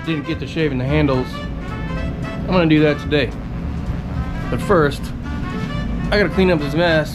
didn't get to shaving the handles. I'm gonna do that today. But first, I gotta clean up this mess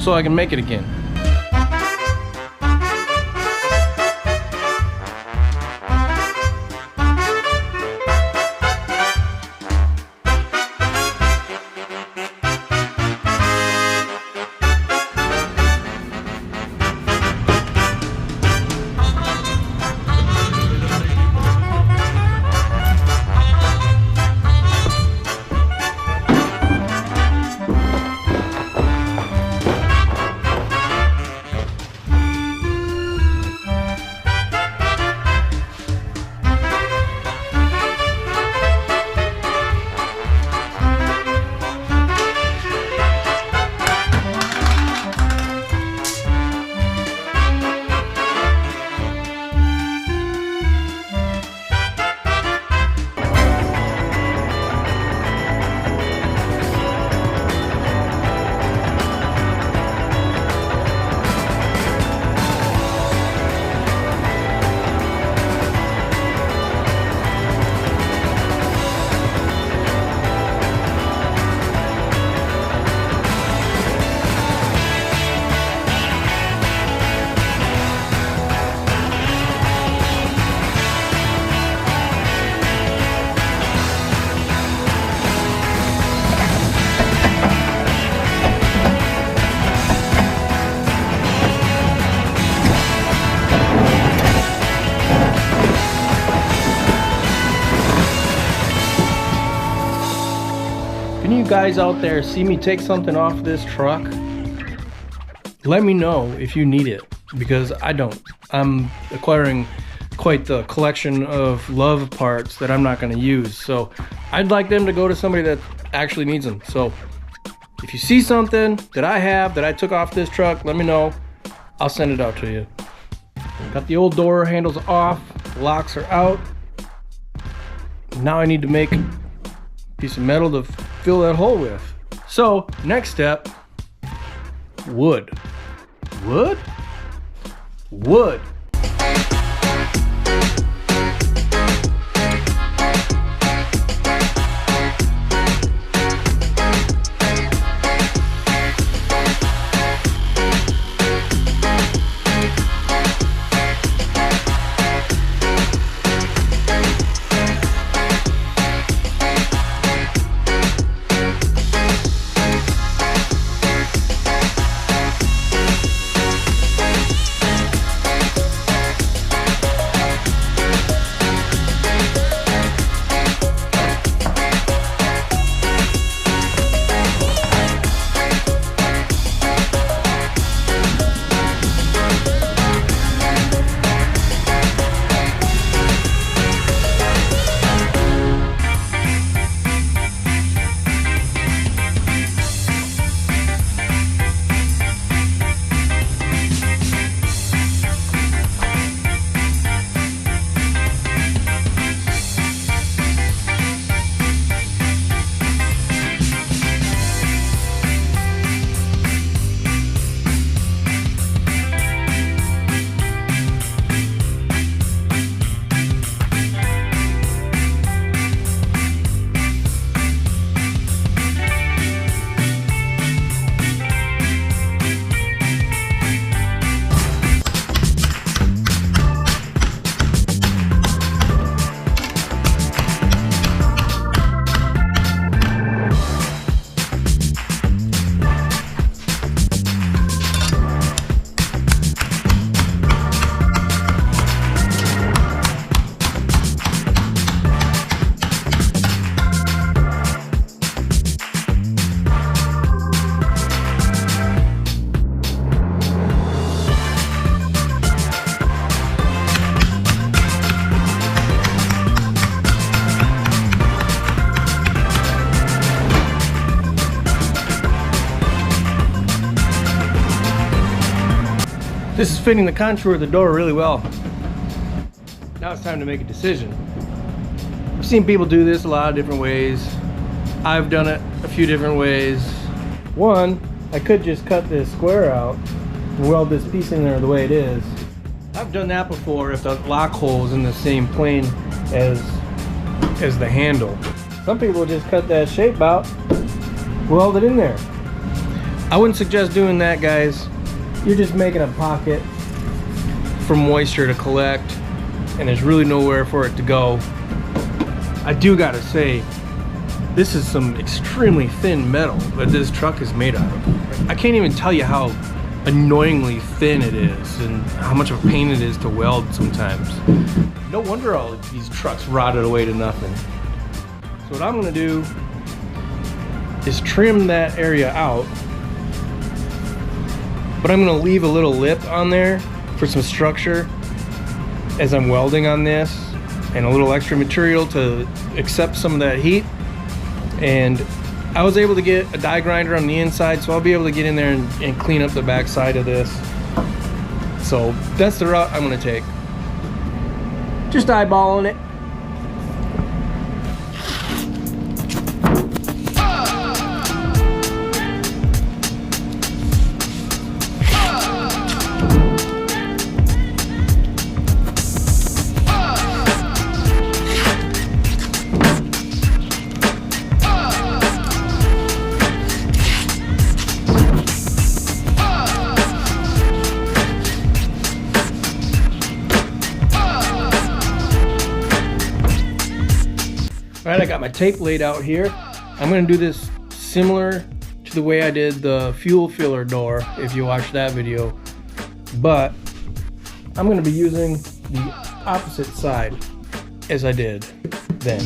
so I can make it again. You guys out there see me take something off this truck, let me know if you need it, because I don't. I'm acquiring quite the collection of LUV parts that I'm not going to use, so I'd like them to go to somebody that actually needs them. So if you see something that I have that I took off this truck, let me know. I'll send it out to you. Got the old door handles off, locks are out. Now I need to make a piece of metal to fill that hole with. So next step, wood. Wood? Wood. This is fitting the contour of the door really well. Now it's time to make a decision. I've seen people do this a lot of different ways. I've done it a few different ways. One, I could just cut this square out and weld this piece in there the way it is. I've done that before if the lock hole is in the same plane as the handle. Some people just cut that shape out, weld it in there. I wouldn't suggest doing that, guys. You're just making a pocket for moisture to collect, and there's really nowhere for it to go. I do gotta say, this is some extremely thin metal that this truck is made out of. I can't even tell you how annoyingly thin it is and how much of a pain it is to weld sometimes. No wonder all of these trucks rotted away to nothing. So what I'm gonna do is trim that area out, but I'm gonna leave a little lip on there for some structure as I'm welding on this, and a little extra material to accept some of that heat. And I was able to get a die grinder on the inside, so I'll be able to get in there and clean up the back side of this. So that's the route I'm gonna take. Just eyeballing it. All right, I got my tape laid out here. I'm gonna do this similar to the way I did the fuel filler door, if you watched that video, but I'm gonna be using the opposite side as I did then.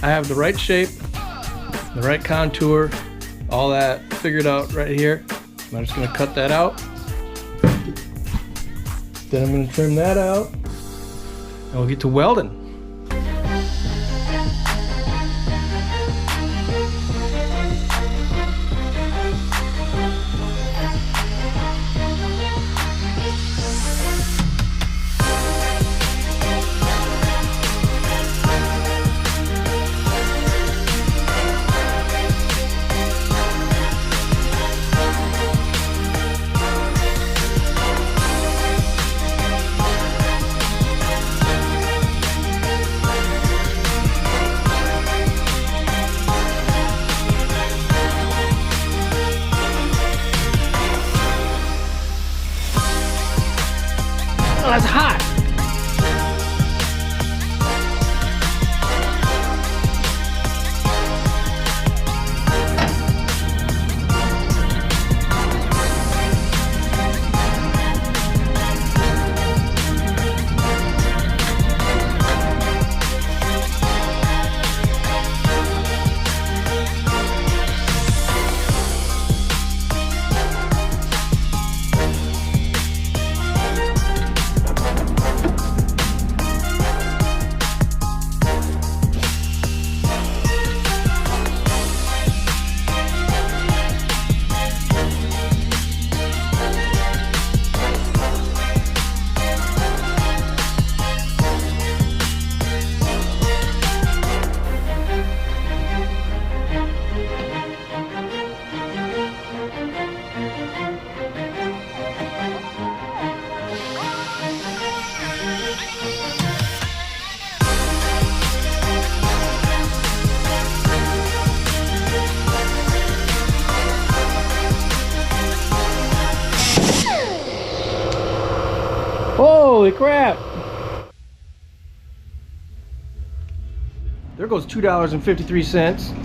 I have the right shape, the right contour, all that figured out right here. I'm just gonna cut that out. Then I'm gonna trim that out, and we'll get to welding. Holy crap! There goes $2.53.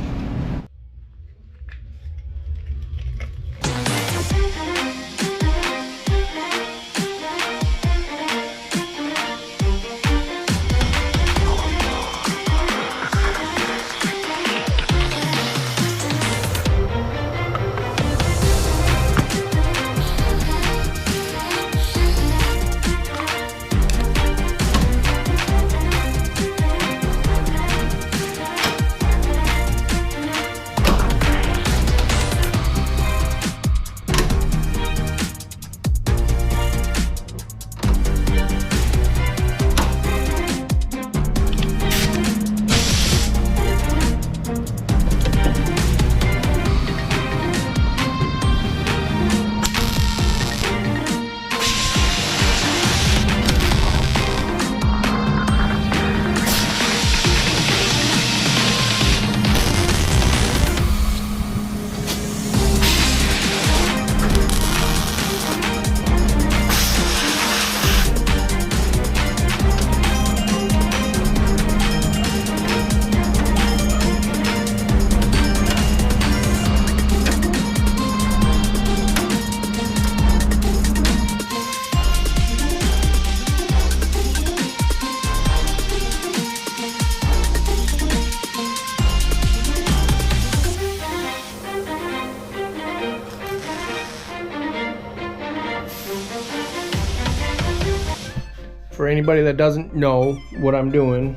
For anybody that doesn't know what I'm doing,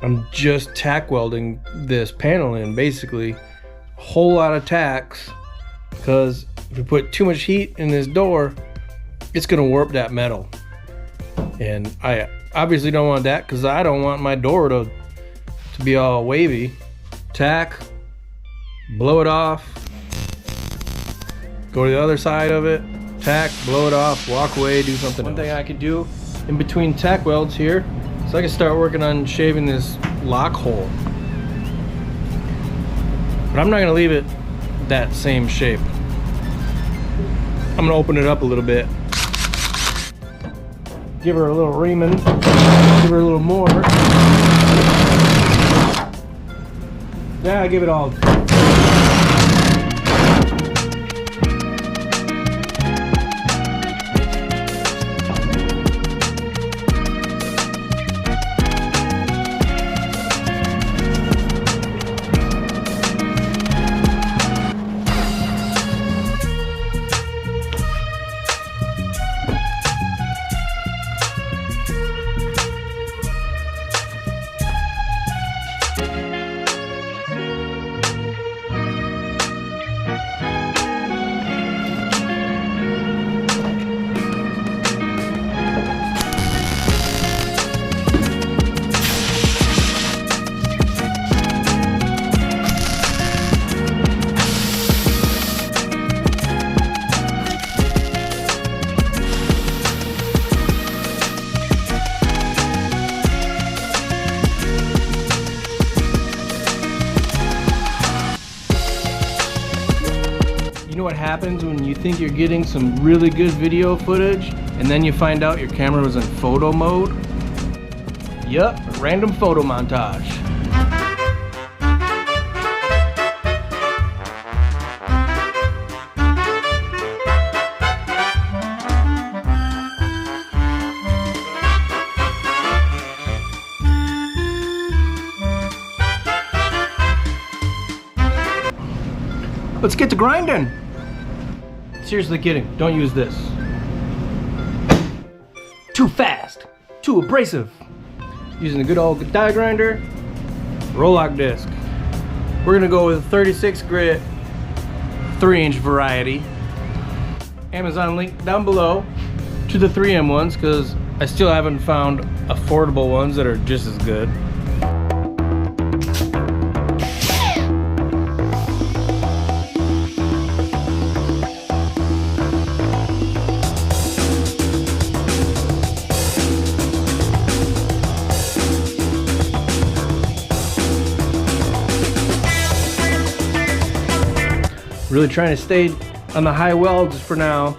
I'm just tack welding this panel in, basically. A whole lot of tacks, because if we put too much heat in this door, it's gonna warp that metal. And I obviously don't want that, because I don't want my door to be all wavy. Tack, blow it off, go to the other side of it, tack, blow it off, walk away, do something else. One thing I could do in between tack welds here, so I can start working on shaving this lock hole. But I'm not gonna leave it that same shape. I'm gonna open it up a little bit. Give her a little reaming, give her a little more. Yeah, I give it all. You know what happens when you think you're getting some really good video footage and then you find out your camera was in photo mode? Yup, random photo montage. Let's get to grinding. Seriously kidding, don't use this. Too fast, too abrasive. Using a good old die grinder, roll lock disc. We're gonna go with a 36 grit, 3-inch variety. Amazon link down below to the 3M ones, because I still haven't found affordable ones that are just as good. Really trying to stay on the high welds for now.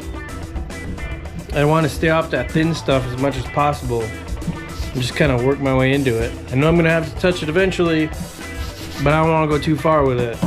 I want to stay off that thin stuff as much as possible and just kind of work my way into it. I know I'm gonna have to touch it eventually, but I don't want to go too far with it.